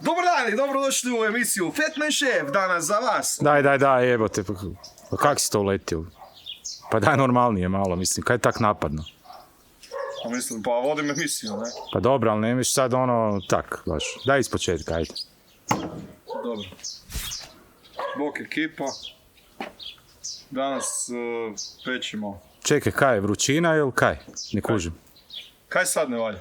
Dobar dan i dobrodošli u emisiju Fatman Chef, danas za vas. Daj, jebote, pa kak si to uletio? Pa daj normalnije malo, mislim, kaj je tak napadno? Pa mislim, pa vodim emisiju, ne? Pa dobro, ali nemaš sad ono, tak, baš. Daj iz početka, ajde. Dobro. Bok ekipa. Danas pećemo. Čekaj, kaj je, vrućina ili kaj? Ne kužim. Kaj sad ne valja?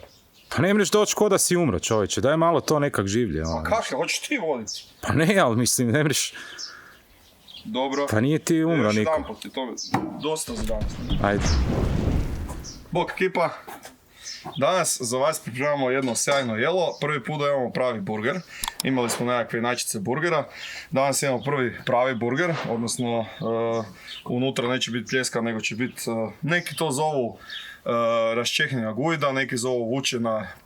Pa ne mreš doći ko da si umro, čovječe, daj malo to nekak življe. Pa kako, hoćeš ti voditi? Pa ne, ali mislim, ne mreš... Dobro. Pa nije ti umro Još niko. jedan put, to dosta za danas. Ajde. Bok ekipa. Danas za vas pripremamo jedno sjajno jelo. Prvi put da imamo pravi burger. Imali smo nekakve inačice burgera. Danas imamo prvi pravi burger, odnosno unutra neće biti pljeska, nego će biti, neki to zovu raščehnjena gujda, neki zovu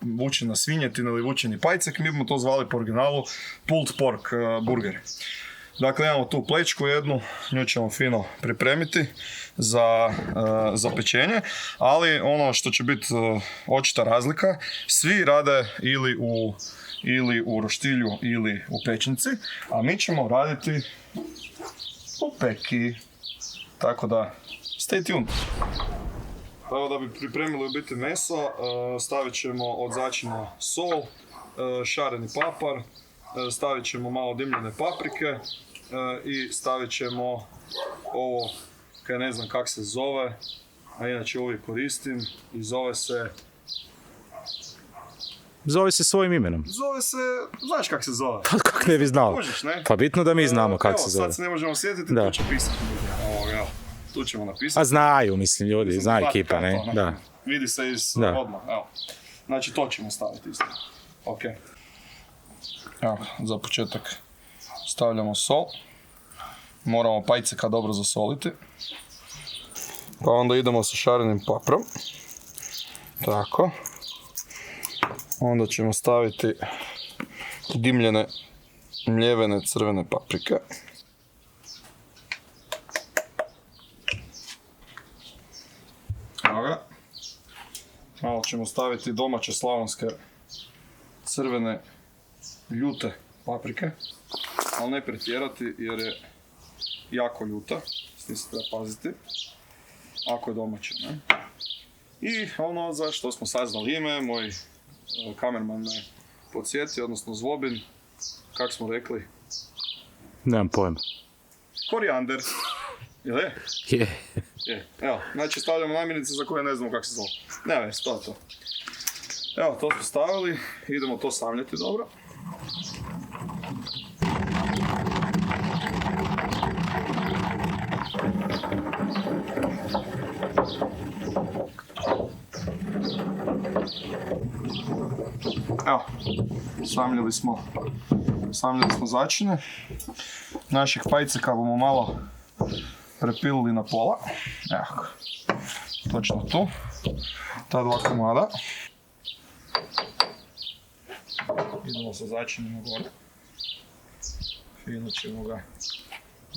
vučena svinjetina ili vučeni pajcek. Mi smo to zvali po originalu pulled pork burger. Dakle, imamo tu plečku jednu, nju ćemo fino pripremiti za pečenje, ali ono što će biti očita razlika, svi rade ili u roštilju ili u pećnici, a mi ćemo raditi u peki. Tako da, stay tuned. Evo, da bi pripremili u biti meso, stavit ćemo od začina sol, šareni papar, stavit ćemo malo dimljene paprike i stavit ćemo ovo, kaj ne znam kak se zove, a inače uvijek koristim i zove se... Zove se svojim imenom. Zove se, znaš kak se zove? Pa kak ne bi znao? Možeš, ne? Pa bitno da mi znamo kak se zove. Sad se ne možemo sjetiti, Da. tu će pisati. Evo, tu ćemo napisati. A znaju, mislim, ljudi, zna ekipa, ne? To, Da. Vidi se iz Da. odmah, evo. Znači to ćemo staviti isto. Ok. Evo, za početak stavljamo sol. Moramo pajceka dobro zasoliti. Pa onda idemo sa šarenim paprom. Tako. Onda ćemo staviti dimljene mljevene crvene paprike. Evo ga. Malo ćemo staviti domaće slavonske crvene ljute paprike, ali ne pretjerati jer je jako ljuta, s tim se treba paziti, ako je domaće, ne? I ono za što smo saznali ime, moj kamerman me podsjeti, odnosno Zlobin, kak smo rekli? Nemam pojma. Korijander. Jel je? Je. Je. Evo, znači stavljamo namirnice za koje ne znamo kako se zove. Ne već, to je to. Evo, to smo stavili, idemo to samljati dobro. Evo, samljali smo začine. Naših pajceka bomo malo prepilili na pola. Evo, točno tu. Ta dva komada. Idemo sa začinima gore. Fino ćemo ga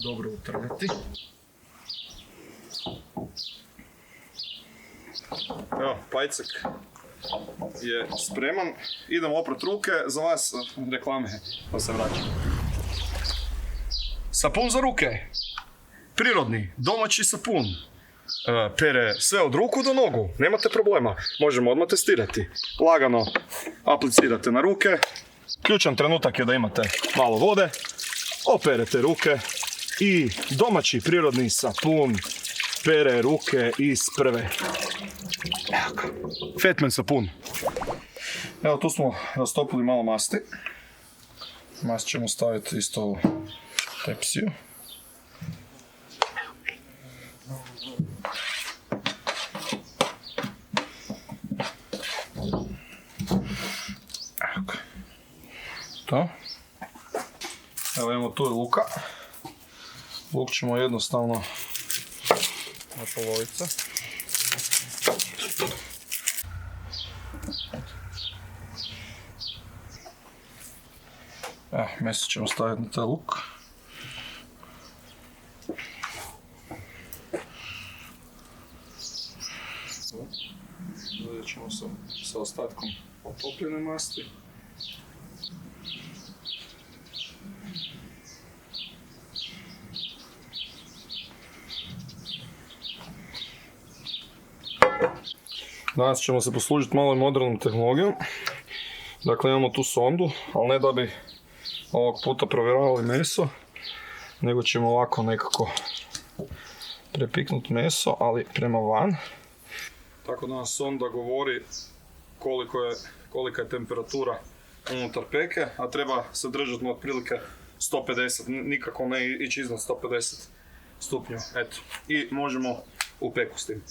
dobro utrljati. Evo, pajcek je spreman. Idemo oprat ruke, za vas reklame, pa se vraćam. Sapun za ruke. Prirodni, domaći sapun. Pere sve od ruku do nogu, nemate problema. Možemo odmah testirati. Lagano aplicirate na ruke. Ključan trenutak je da imate malo vode. Operete ruke i domaći prirodni sapun pere ruke iz prve. Evo ga. Fatman sapun. Evo, tu smo rastopili malo masti. Mast ćemo staviti isto u tepsiju. Evo ga. To. Evo imamo tu i luka. Luk ćemo jednostavno na polovice. Evo, meso ćemo staviti na taj luk. Zadjet ćemo sa ostatkom otopljene masti. Danas ćemo se poslužiti malo modernom tehnologijom. Dakle, imamo tu sondu, ali ne da bi ovog puta provjeravali meso, nego ćemo ovako nekako prepiknuti meso, ali prema van. Tako da nam sonda govori kolika je temperatura unutar peke, a treba se držati na otprilike 150, nikako ne ići iznad 150 stupnjeva. Eto, i možemo u peku s tim.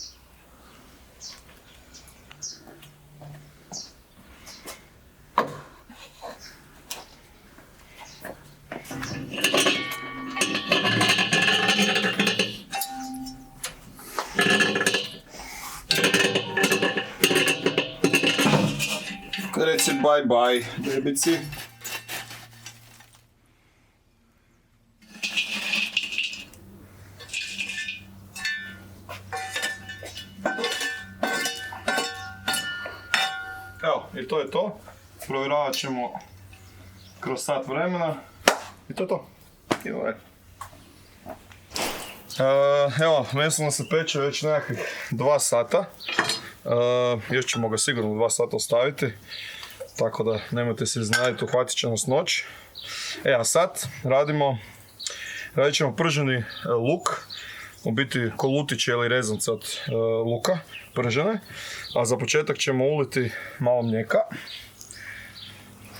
Reci bye bye, bebici. Evo, i to je to. Provjeravat ćemo kroz sat vremena. I to je to. Idemo dalje. Evo, meso nam se peče već nekakvih 2 sata. Još ćemo ga sigurno 2 sata ostaviti. Tako da nemojte se iznenaditi, uhvatit će nas noć. A sad radit ćemo prženi luk. U biti kolutiće ili rezance od luka pržene. A za početak ćemo uliti malo mlijeka.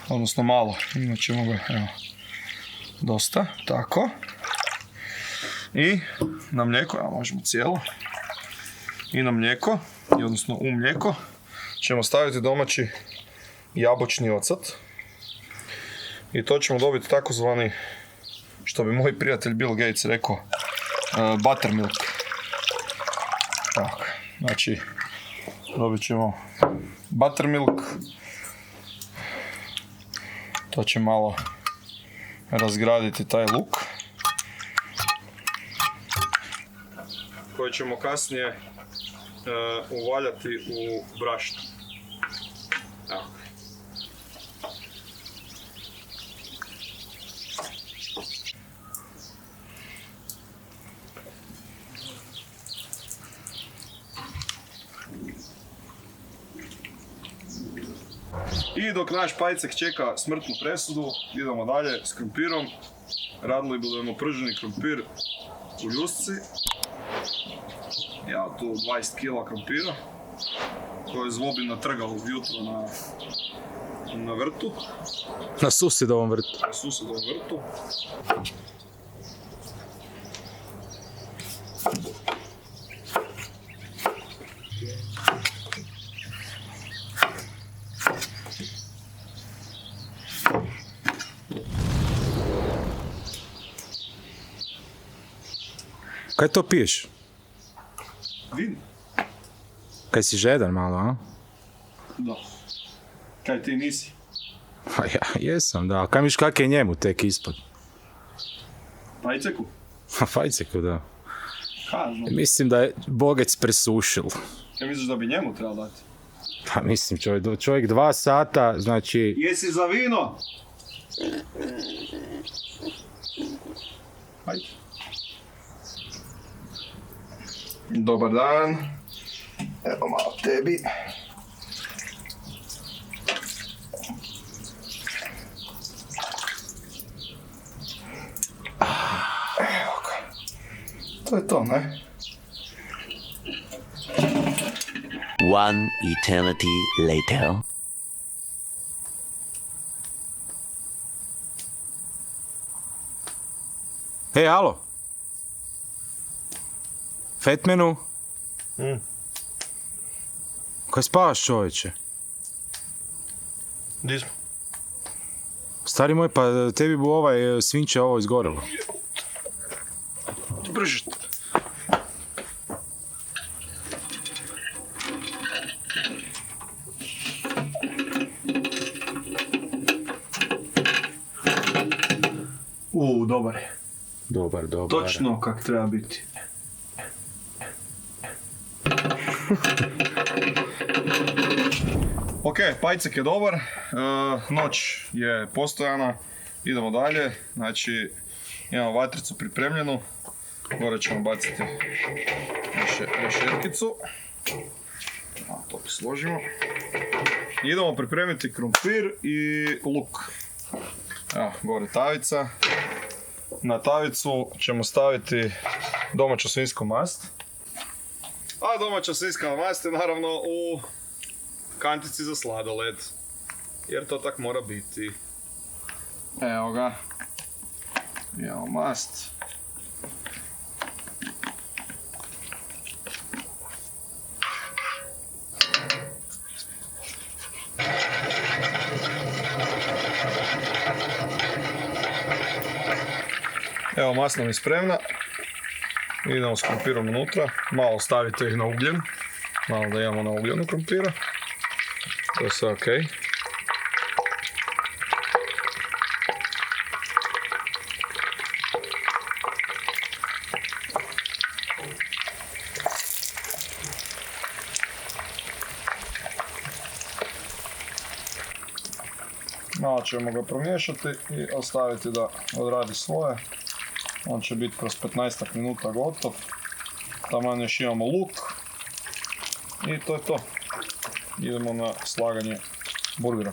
Odnosno malo, imat ćemo ga, evo, dosta, tako. I na mlijeko, evo možemo cijelo. I na mlijeko, odnosno u mlijeko, ćemo staviti domaći jabučni ocat. I to ćemo dobiti takozvani, što bi moj prijatelj Bill Gates rekao, buttermilk. Tako, znači, dobit ćemo buttermilk. To će malo razgraditi taj luk. Koji ćemo kasnije uvaljati u brašno. Evo. I dok naš pajcek čeka smrtnu presudu, idemo dalje s krumpirom. Radili budemo prženi krumpir u ljusci. Ja tu 20 kg krumpira koje zlobim natrgalo ujutro na vrtu. Na susjedovom vrtu. Na susjedovom vrtu. Kaj to piješ? Vino. Kaj si žedan malo, a? Da. Kaj ti nisi? Pa ja jesam, da. Kaj miš kak je njemu tek ispod? Pajceku? Fajceku, da. Kažem. Mislim da je bogec presušil. Ja misliš da bi njemu trebalo dati? Pa mislim, čovjek 2 sata, znači... Jesi za vino? Hajde. Dobar dan. Evo malo tebi. Evo ga. To je to, ne? One eternity later. Hej, alo? Fatmanu? Kaj spavaš, čovječe? Gdje smo? Stari moj, pa tebi bu svinče ovo izgorelo. Brže. Dobar je. Dobar. Točno kak treba biti. Ok, pajcek je dobar, noć je postojana, idemo dalje, znači imamo vatricu pripremljenu, gore ćemo baciti rešetkicu To složimo. Idemo pripremiti krumpir i luk. Evo, gore tavica. Na tavicu ćemo staviti domaću svinjsku mast. A domaća svinjska mast je naravno u kantici za sladoled. Jer to tak mora biti. Evo ga. Imamo mast. Evo, mast nam je spremna. Idemo s krumpirom unutra. Malo stavite ih na ugljen. Malo da imamo na ugljenu krumpira. To je sve ok. Malo ćemo ga promiješati i ostaviti da odradi svoje. On će biti kroz 15 minuta gotov. Taman još imamo luk. I to je to. Idemo na slaganje burgera.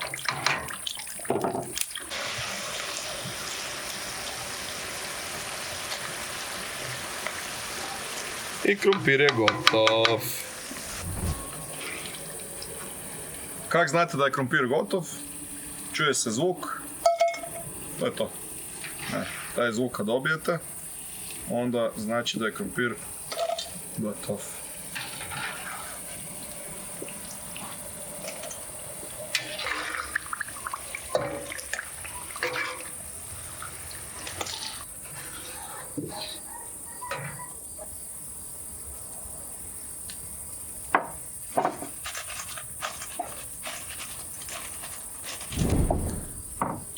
I krumpir je gotov. Kak znate da je krumpir gotov? Čuje se zvuk. To je to. Taj zvuk kad dobijete, onda znači da je krumpir gotov.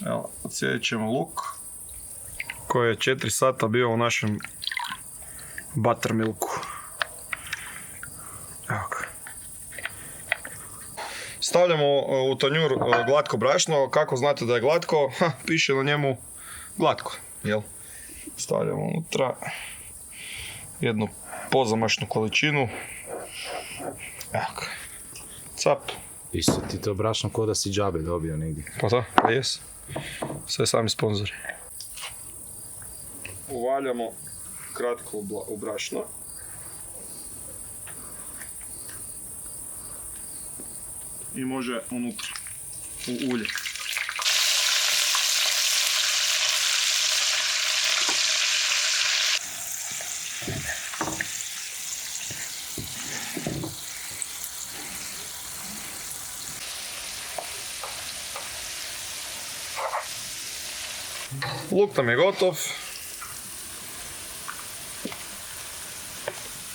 Evo, odsjedit ćemo luk koji je 4 sata bio u našem buttermilku. Evo ga. Stavljamo u tanjur glatko brašno. Kako znate da je glatko? Piše na njemu glatko, jel? Stavljamo unutra jednu pozamašnu količinu. Evo ga. Cap. Isto ti to brašno ko da si džabe dobio negdje. Pa da, pa jes. Sve sami sponzori. Uvaljamo kratko u brašno. I može unutra, u ulje. Luk nam je gotov.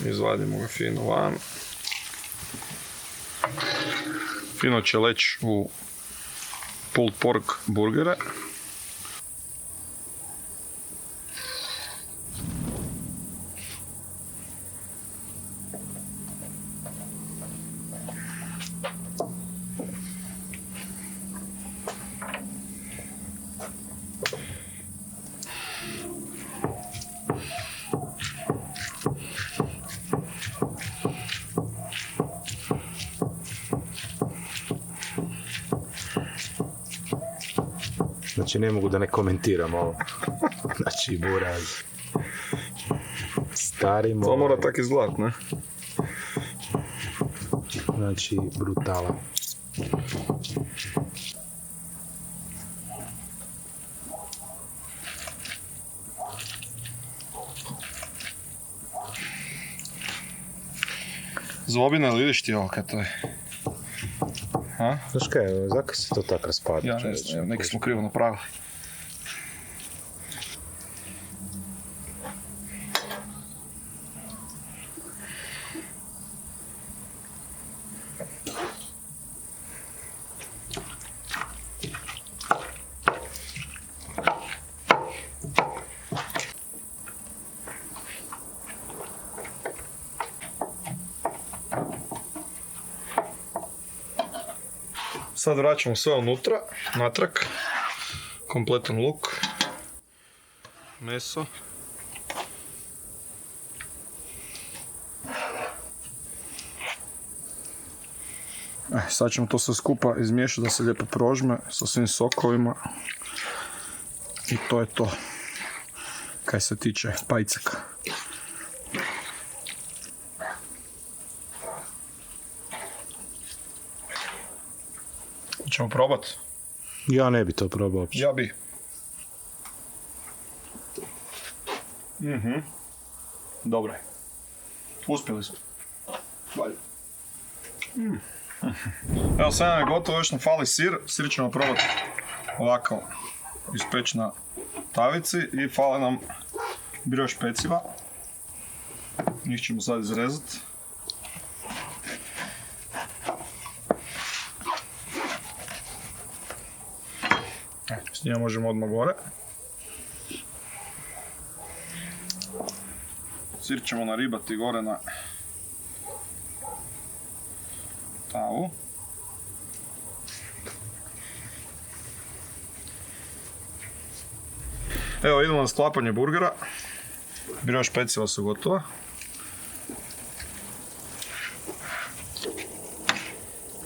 Izvadimo ga fino van. Fino će leći u pulled pork burgere. Znači ne mogu da ne komentiram ovo. Znači buraz. Stari moj. To mora tak izgledat, ne? Znači brutala. Zlobina ili vidiš ti ovo kad to je? Ha? Znaš kaj, zakaj se to tako raspada? Ja ne znam, neki smo krivo napravili. Sad vraćamo sve unutra, natrag, kompletan luk, meso. Sad ćemo to sve skupa izmiješati da se lijepo prožme sa svim sokovima. I to je to. Kaj se tiče pajceka. Ćemo probati? Ja ne bi to probao uopće. Ja bi. Dobro je. Uspjeli smo. Valje. Evo sad nam je gotovo, još nam fali sir. Sir ćemo probati ovako ispeći na tavici i fale nam brioš peciva. Njih ćemo sad izrezati. S njima možemo odmah gore. Sir ćemo naribati gore na tavu. Evo idemo na sklapanje burgera. Brioš peciva su gotova.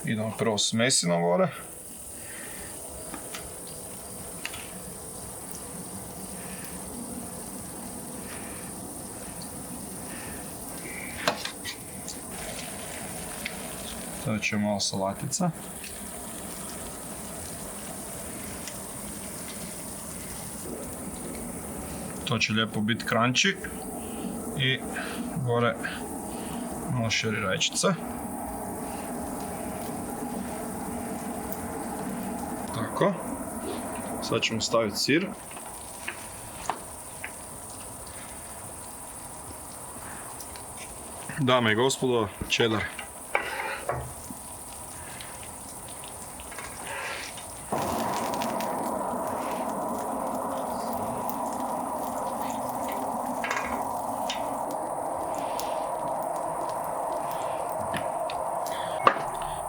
Idemo prvo s mesinom gore. Sada ćemo malo salatica. To će lijepo biti crunchy. I gore malo šeri rajčice. Tako. Sad ćemo staviti sir. Dame i gospodo, cheddar.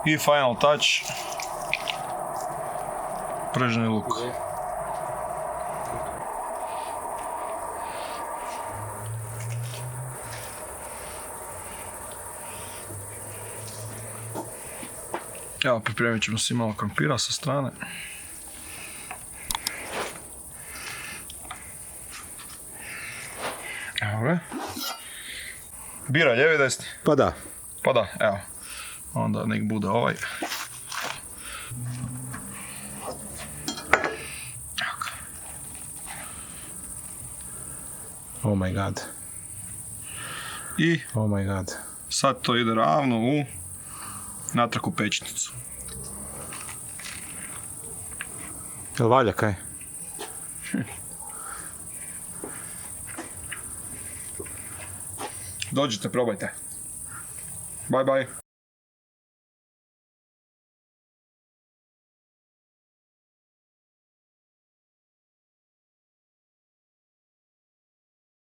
I final touch, prženi luk. Evo, pripremit ćemo si malo krompira sa strane. Evo ga. Bira lijevi desni? Pa da. Pa da, evo. Onda nek bude ovaj. Oh my god. I Oh my god. sad to ide ravno u natrag u pećnicu. Jel valja kaj? Dođite, probajte. Bye bye.